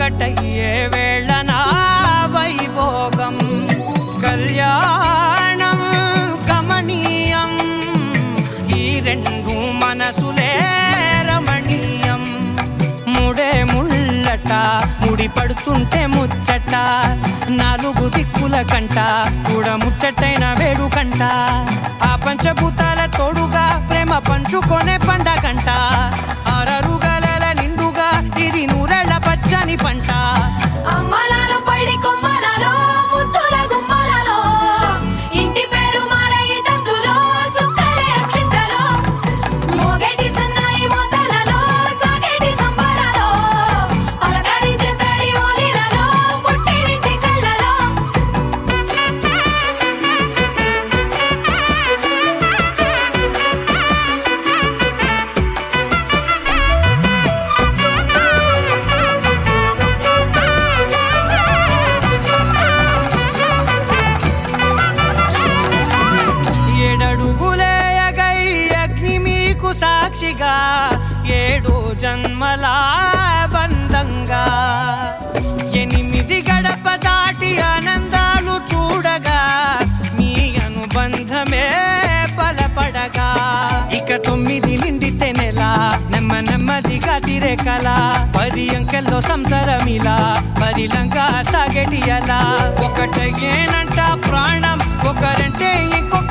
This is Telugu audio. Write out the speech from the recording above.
ఒక్కటయ్యే వేళ నా వైభోగం కళ్యాణం కమనీయం ఈ రెండు మనసులే రమణీయం ముడే ముళ్ళట ముడి పడుతుంటే ముచ్చట నాలుగు దిక్కుల కంట చూడ ముచ్చటైన వేడుకంట ఆ పంచభూతాల తోడుగా ప్రేమ పంచుకొనే పండగంట ఆరరుగల నిండుగా ఇది నూరెళ్ళ పచ్చని పంట అమ్మలాలో పడి కొమ్మలలో ముద్దుల గుమ్మలలో ఇంటి పేరు మారయి తందులో చుక్కలే అక్షింతలో మోగేటి సన్నాయి మోతలలో సాగేటి సంబరాలో పలకరించే తడి ఓలిలలో పుట్టినింటి కళ్ళలో ఏడడుగులేయగై అగ్ని మీకు సాక్షిగా ఏడు జన్మల బంధంగా ఎనిమిది గడప దాటి ఆనందాలు చూడగా మీ అనుబంధమే బలపడగా ఇక 9 నిండితే నెల నెమ్మదిగా తిరేకల 10 అంకెల్లో సంసారమిలా పరిలంగా సాగేటి అలా ఒకటేనంట ప్రాణం ఒకరంటే ఇంకొక